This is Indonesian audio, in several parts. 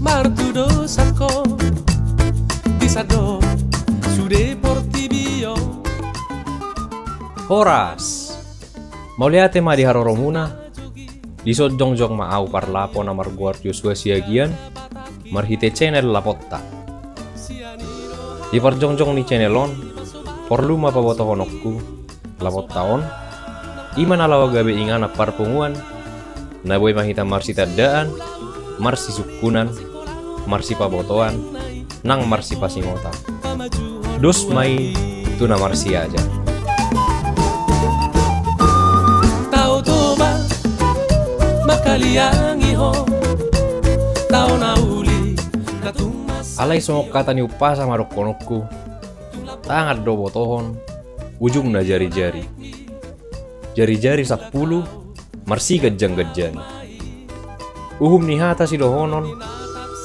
Martudo sacco Disado Sude portibio Horas Mauliate ma di haroromuna di sojong-jong ma au parlapo na marguard Yosua siagian marhite channel lapotta di parjongjong ni channelon porlu ma paboto honokku lapottaon iman alawa gabe ingana parpunguan na boy mahita marsi tadaan marsi sukunan marsi pabotoan nang marsi pasingota dos mai tuna marsi aja Tau toba Makaliangi ho Tau nauli Katumas alay songok kata ni upasa marokkonokku tangat do botohon ujung na jari-jari 10 marsi gajang-gajani uhum ni hata si dohonon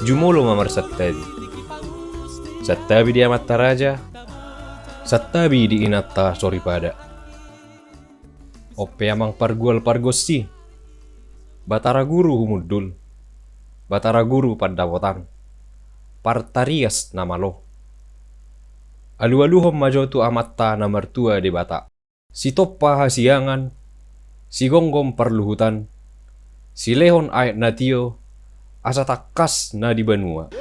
jumolo mamar sattabi di amat taraja sattabi di inatta sori pada ope amang pargual pargosi batara guru humudul batara guru paddawotan partarias namalo alu-aluhom majotu amatta na mertua di bata si toppa hasiangan si gonggom perluhutan si lehon ayat natio asa takas na di banua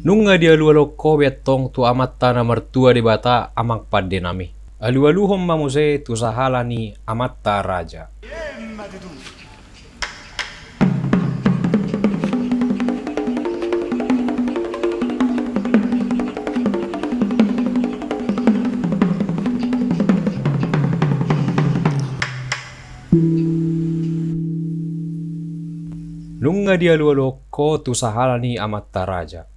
nunga di alu-alu kowet tong tu amatta na mertua di bata amang padde nami alu-aluhom mamuse tu sahalani amatta raja nunga di alu-alu ko tu sahalani amatta raja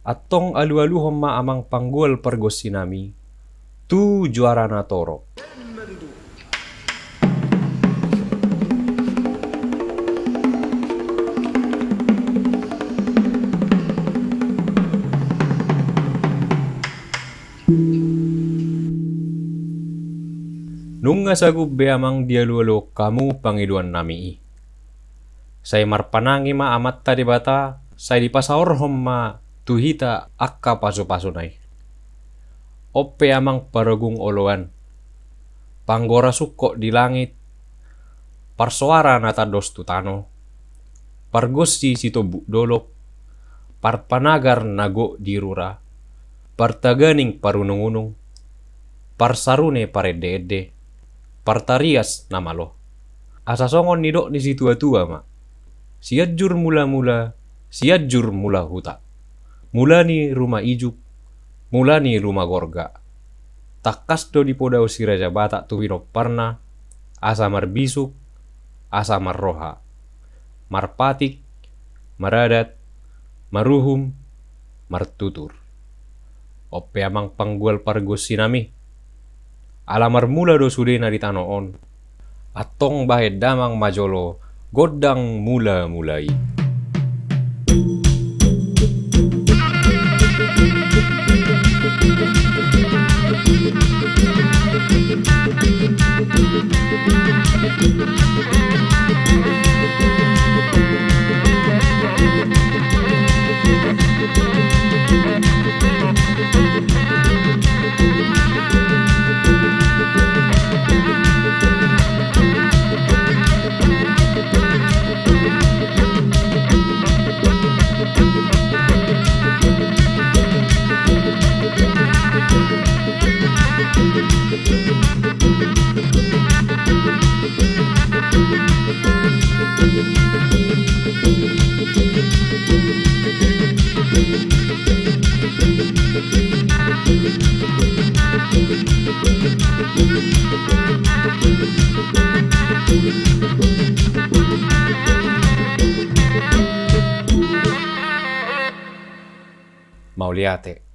atong alu-aluhom ma amang panggul pergosi nami tu juara na toro nunga sagub be amang dialu-alu kamu pangiduan nami say marpanangi ma amatta di bata say di pasaorhom ma tuhita akka paso-pasonay ope amang paragung oloan panggora sukko di langit parsuara natados tutano pargosi sitobu dolok parpanagar nago di rura partaganing parunung-unung parsarune parede-ede partarias namalo asasongon nidok ni situa-tua ma siajur mula-mula siajur mula huta mulani rumah ijuk mulani rumah gorga takas do di podau si raja batak tu wino parna asa marbisuk asa marroha marpatik maradat maruhum martutur ope amang panggual pargos sinami alamar mula do sudena di tanoon atong bahet damang majolo godang mula-mulai Mauliate